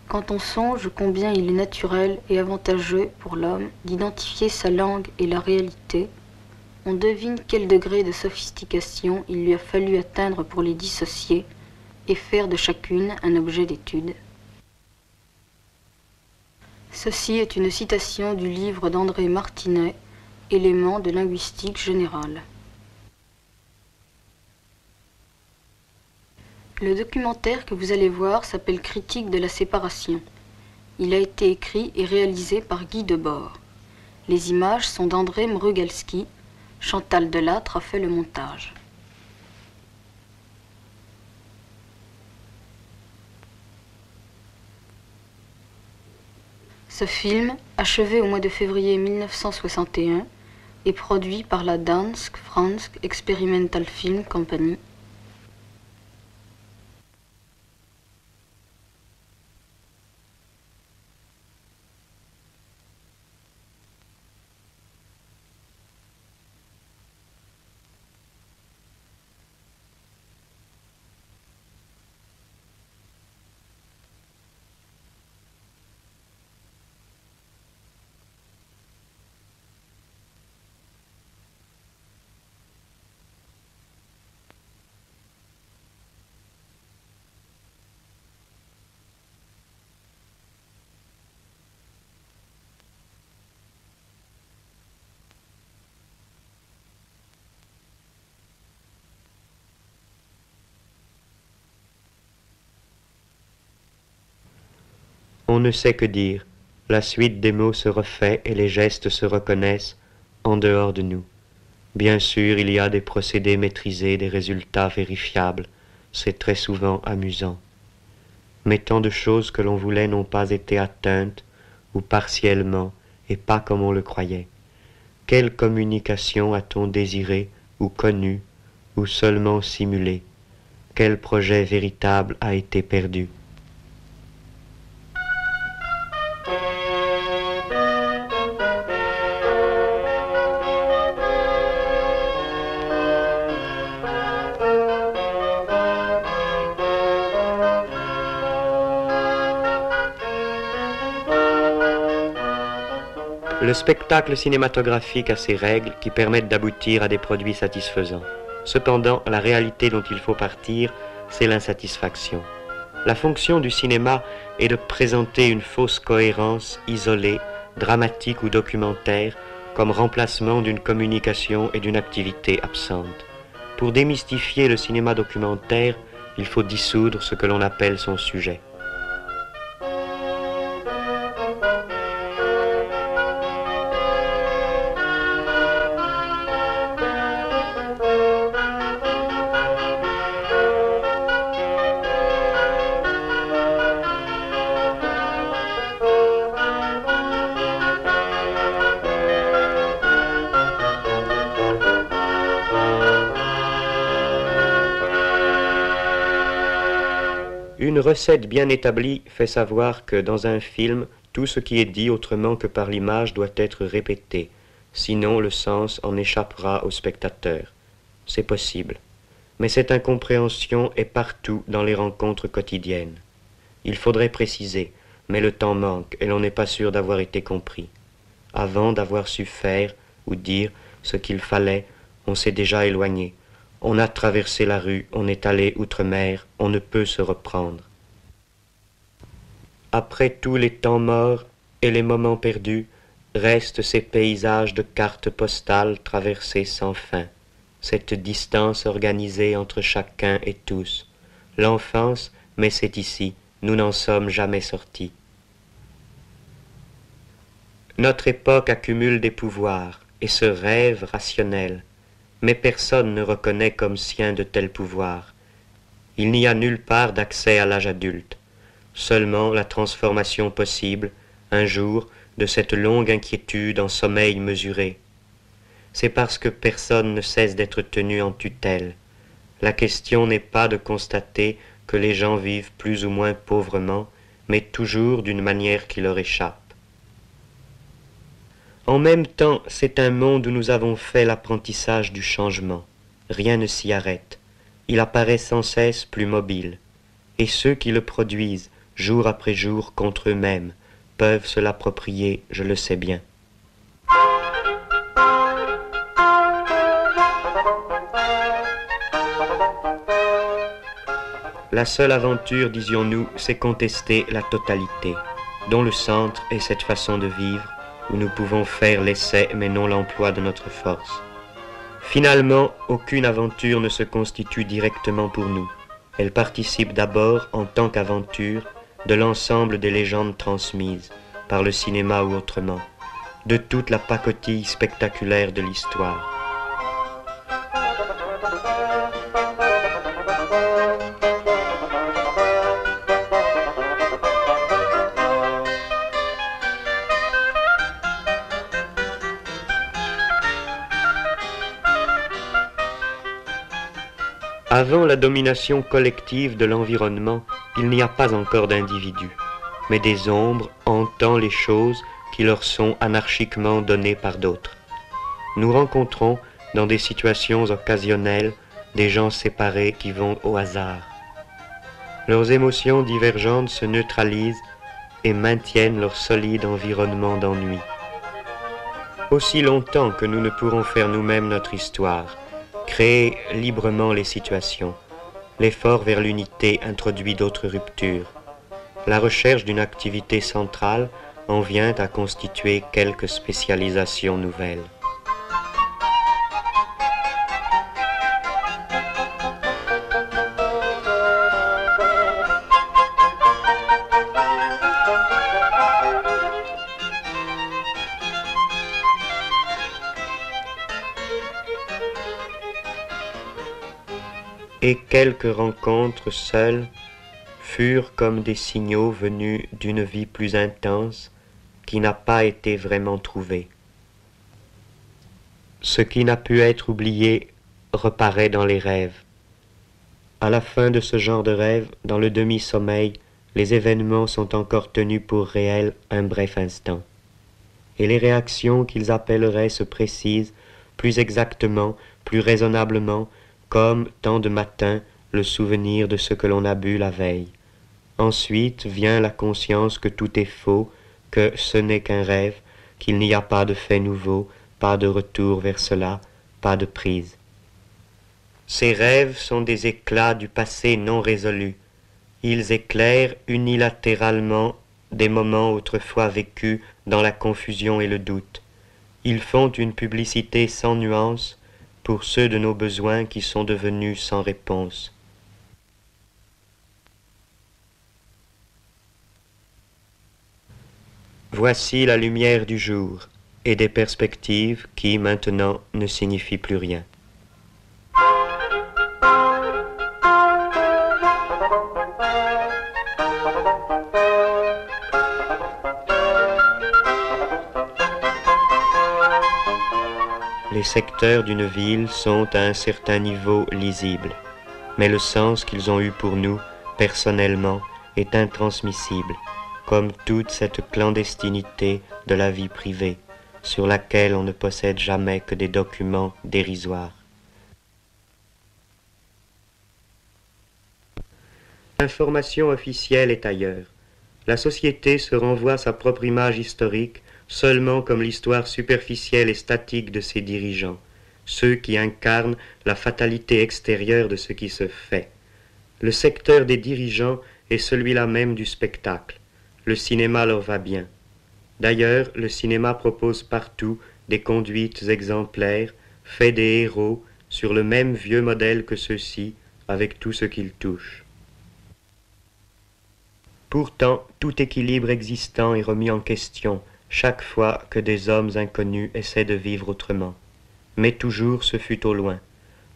Quand on songe combien il est naturel et avantageux pour l'homme d'identifier sa langue et la réalité, on devine quel degré de sophistication il lui a fallu atteindre pour les dissocier et faire de chacune un objet d'étude. Ceci est une citation du livre d'André Martinet, Éléments de linguistique générale. Le documentaire que vous allez voir s'appelle Critique de la séparation. Il a été écrit et réalisé par Guy Debord. Les images sont d'André Mrugalski. Chantal Delattre a fait le montage. Ce film, achevé au mois de février 1961, est produit par la Dansk Fransk Experimental Film Company. On ne sait que dire. La suite des mots se refait et les gestes se reconnaissent en dehors de nous. Bien sûr, il y a des procédés maîtrisés, des résultats vérifiables. C'est très souvent amusant. Mais tant de choses que l'on voulait n'ont pas été atteintes, ou partiellement, et pas comme on le croyait. Quelle communication a-t-on désiré, ou connu, ou seulement simulé? Quel projet véritable a été perdu? Le spectacle cinématographique a ses règles qui permettent d'aboutir à des produits satisfaisants. Cependant, la réalité dont il faut partir, c'est l'insatisfaction. La fonction du cinéma est de présenter une fausse cohérence isolée, dramatique ou documentaire, comme remplacement d'une communication et d'une activité absente. Pour démystifier le cinéma documentaire, il faut dissoudre ce que l'on appelle son sujet. Une recette bien établie fait savoir que dans un film, tout ce qui est dit autrement que par l'image doit être répété, sinon le sens en échappera au spectateur. C'est possible. Mais cette incompréhension est partout dans les rencontres quotidiennes. Il faudrait préciser, mais le temps manque et l'on n'est pas sûr d'avoir été compris. Avant d'avoir su faire ou dire ce qu'il fallait, on s'est déjà éloigné. On a traversé la rue, on est allé outre-mer, on ne peut se reprendre. Après tous les temps morts et les moments perdus, restent ces paysages de cartes postales traversés sans fin, cette distance organisée entre chacun et tous. L'enfance, mais c'est ici, nous n'en sommes jamais sortis. Notre époque accumule des pouvoirs et se rêve rationnel. Mais personne ne reconnaît comme sien de tels pouvoirs. Il n'y a nulle part d'accès à l'âge adulte, seulement la transformation possible, un jour, de cette longue inquiétude en sommeil mesuré. C'est parce que personne ne cesse d'être tenu en tutelle. La question n'est pas de constater que les gens vivent plus ou moins pauvrement, mais toujours d'une manière qui leur échappe. En même temps, c'est un monde où nous avons fait l'apprentissage du changement. Rien ne s'y arrête. Il apparaît sans cesse plus mobile. Et ceux qui le produisent, jour après jour contre eux-mêmes, peuvent se l'approprier, je le sais bien. La seule aventure, disions-nous, c'est contester la totalité, dont le centre est cette façon de vivre, où nous pouvons faire l'essai mais non l'emploi de notre force. Finalement, aucune aventure ne se constitue directement pour nous. Elle participe d'abord, en tant qu'aventure, de l'ensemble des légendes transmises, par le cinéma ou autrement, de toute la pacotille spectaculaire de l'histoire. Avant la domination collective de l'environnement, il n'y a pas encore d'individus, mais des ombres hantant les choses qui leur sont anarchiquement données par d'autres. Nous rencontrons, dans des situations occasionnelles, des gens séparés qui vont au hasard. Leurs émotions divergentes se neutralisent et maintiennent leur solide environnement d'ennui. Aussi longtemps que nous ne pourrons faire nous-mêmes notre histoire, créer librement les situations, l'effort vers l'unité introduit d'autres ruptures. La recherche d'une activité centrale en vient à constituer quelques spécialisations nouvelles. Et quelques rencontres seules furent comme des signaux venus d'une vie plus intense qui n'a pas été vraiment trouvée. Ce qui n'a pu être oublié reparaît dans les rêves. À la fin de ce genre de rêve, dans le demi-sommeil, les événements sont encore tenus pour réels un bref instant. Et les réactions qu'ils appelleraient se précisent plus exactement, plus raisonnablement, comme, tant de matin, le souvenir de ce que l'on a bu la veille. Ensuite vient la conscience que tout est faux, que ce n'est qu'un rêve, qu'il n'y a pas de fait nouveau, pas de retour vers cela, pas de prise. Ces rêves sont des éclats du passé non résolu. Ils éclairent unilatéralement des moments autrefois vécus dans la confusion et le doute. Ils font une publicité sans nuance pour ceux de nos besoins qui sont devenus sans réponse. Voici la lumière du jour et des perspectives qui, maintenant, ne signifient plus rien. Les secteurs d'une ville sont à un certain niveau lisibles, mais le sens qu'ils ont eu pour nous, personnellement, est intransmissible, comme toute cette clandestinité de la vie privée, sur laquelle on ne possède jamais que des documents dérisoires. L'information officielle est ailleurs. La société se renvoie sa propre image historique seulement comme l'histoire superficielle et statique de ses dirigeants, ceux qui incarnent la fatalité extérieure de ce qui se fait. Le secteur des dirigeants est celui-là même du spectacle. Le cinéma leur va bien. D'ailleurs, le cinéma propose partout des conduites exemplaires, fait des héros, sur le même vieux modèle que ceux-ci, avec tout ce qu'ils touchent. Pourtant, tout équilibre existant est remis en question chaque fois que des hommes inconnus essaient de vivre autrement. Mais toujours ce fut au loin.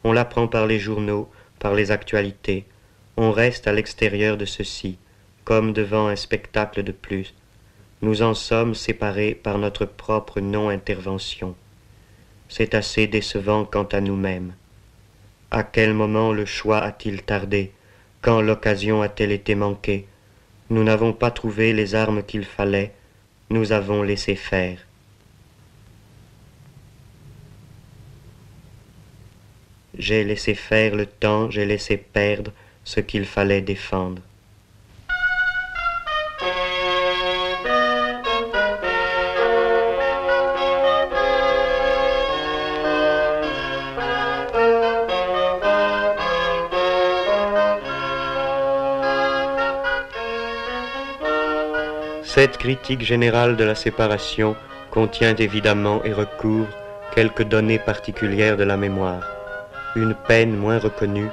On l'apprend par les journaux, par les actualités. On reste à l'extérieur de ceci, comme devant un spectacle de plus. Nous en sommes séparés par notre propre non-intervention. C'est assez décevant quant à nous-mêmes. À quel moment le choix a-t-il tardé? Quand l'occasion a-t-elle été manquée? Nous n'avons pas trouvé les armes qu'il fallait, nous avons laissé faire. J'ai laissé faire le temps, j'ai laissé perdre ce qu'il fallait défendre. Cette critique générale de la séparation contient évidemment et recouvre quelques données particulières de la mémoire, une peine moins reconnue,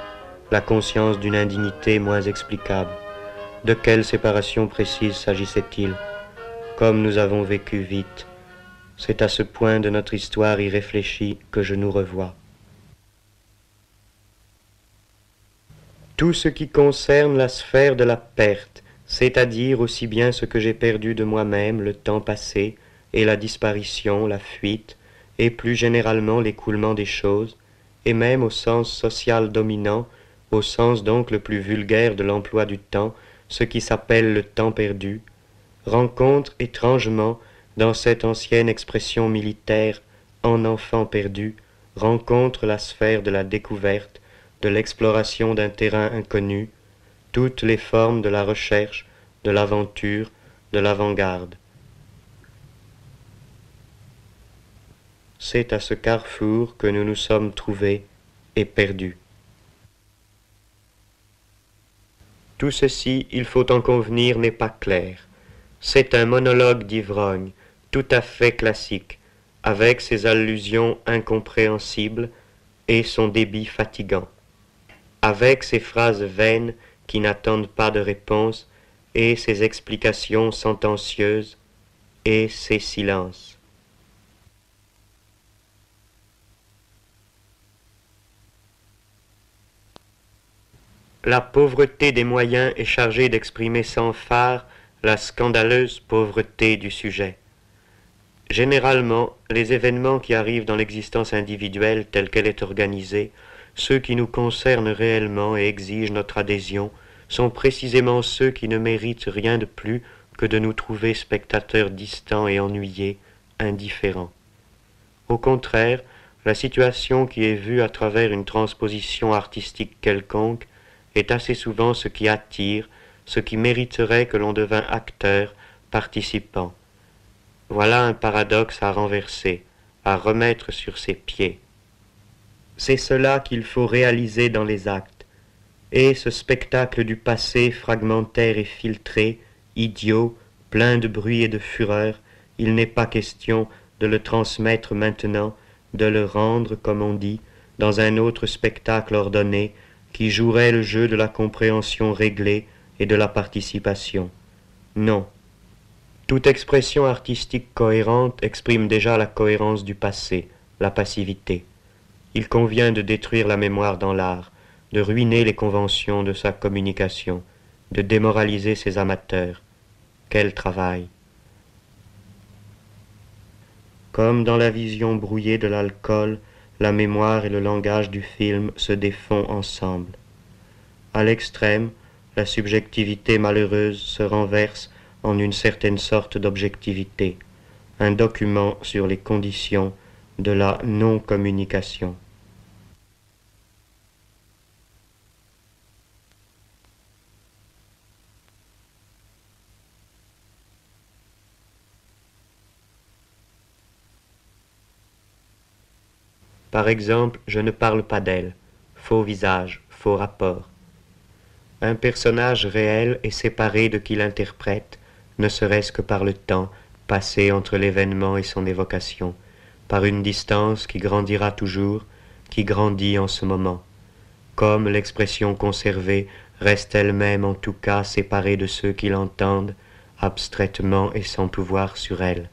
la conscience d'une indignité moins explicable. De quelle séparation précise s'agissait-il? Comme nous avons vécu vite, c'est à ce point de notre histoire irréfléchie que je nous revois. Tout ce qui concerne la sphère de la perte, c'est-à-dire aussi bien ce que j'ai perdu de moi-même, le temps passé, et la disparition, la fuite, et plus généralement l'écoulement des choses, et même au sens social dominant, au sens donc le plus vulgaire de l'emploi du temps, ce qui s'appelle le temps perdu, rencontre étrangement dans cette ancienne expression militaire « en enfant perdu », rencontre la sphère de la découverte, de l'exploration d'un terrain inconnu, toutes les formes de la recherche, de l'aventure, de l'avant-garde. C'est à ce carrefour que nous nous sommes trouvés et perdus. Tout ceci, il faut en convenir, n'est pas clair. C'est un monologue d'ivrogne, tout à fait classique, avec ses allusions incompréhensibles et son débit fatigant, avec ses phrases vaines qui n'attendent pas de réponse et ses explications sentencieuses et ses silences. La pauvreté des moyens est chargée d'exprimer sans phare la scandaleuse pauvreté du sujet. Généralement, les événements qui arrivent dans l'existence individuelle telle qu'elle est organisée, ceux qui nous concernent réellement et exigent notre adhésion, sont précisément ceux qui ne méritent rien de plus que de nous trouver spectateurs distants et ennuyés, indifférents. Au contraire, la situation qui est vue à travers une transposition artistique quelconque est assez souvent ce qui attire, ce qui mériterait que l'on devînt acteur, participant. Voilà un paradoxe à renverser, à remettre sur ses pieds. C'est cela qu'il faut réaliser dans les actes. Et ce spectacle du passé fragmentaire et filtré, idiot, plein de bruit et de fureur, il n'est pas question de le transmettre maintenant, de le rendre, comme on dit, dans un autre spectacle ordonné, qui jouerait le jeu de la compréhension réglée et de la participation. Non. Toute expression artistique cohérente exprime déjà la cohérence du passé, la passivité. Il convient de détruire la mémoire dans l'art, de ruiner les conventions de sa communication, de démoraliser ses amateurs. Quel travail! Comme dans la vision brouillée de l'alcool, la mémoire et le langage du film se défont ensemble. À l'extrême, la subjectivité malheureuse se renverse en une certaine sorte d'objectivité, un document sur les conditions de la non-communication. Par exemple, je ne parle pas d'elle. Faux visage, faux rapport. Un personnage réel est séparé de qui l'interprète, ne serait-ce que par le temps passé entre l'événement et son évocation, par une distance qui grandira toujours, qui grandit en ce moment. Comme l'expression conservée reste elle-même en tout cas séparée de ceux qui l'entendent, abstraitement et sans pouvoir sur elle.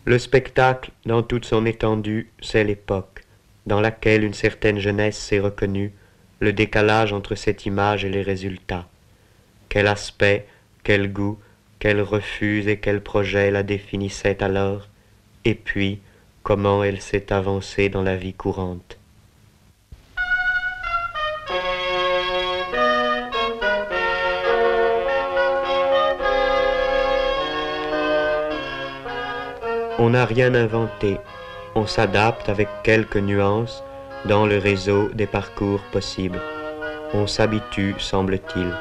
Le spectacle, dans toute son étendue, c'est l'époque, dans laquelle une certaine jeunesse s'est reconnue, le décalage entre cette image et les résultats. Quel aspect, quel goût, quel refus et quel projet la définissait alors, et puis comment elle s'est avancée dans la vie courante. On n'a rien inventé, on s'adapte avec quelques nuances dans le réseau des parcours possibles. On s'habitue, semble-t-il.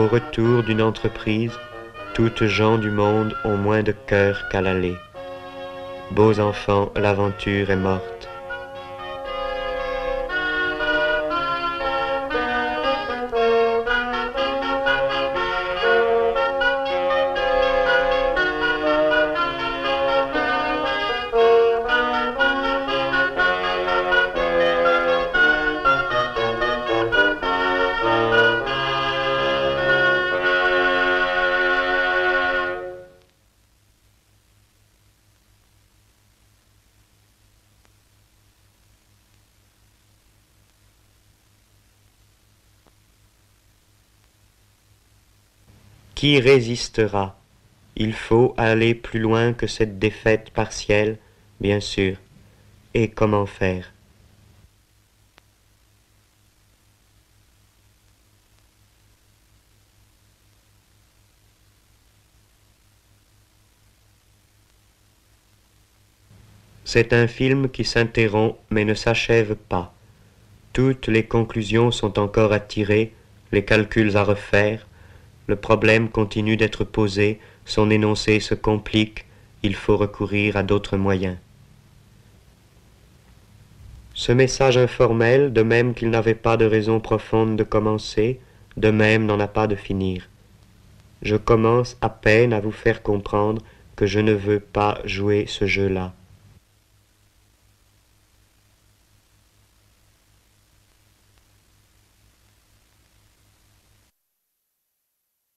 Au retour d'une entreprise, toutes gens du monde ont moins de cœur qu'à l'aller. Beaux enfants, l'aventure est morte. Qui résistera? Il faut aller plus loin que cette défaite partielle, bien sûr. Et comment faire? C'est un film qui s'interrompt mais ne s'achève pas. Toutes les conclusions sont encore à tirer, les calculs à refaire. Le problème continue d'être posé, son énoncé se complique, il faut recourir à d'autres moyens. Ce message informel, de même qu'il n'avait pas de raison profonde de commencer, de même n'en a pas de finir. Je commence à peine à vous faire comprendre que je ne veux pas jouer ce jeu-là.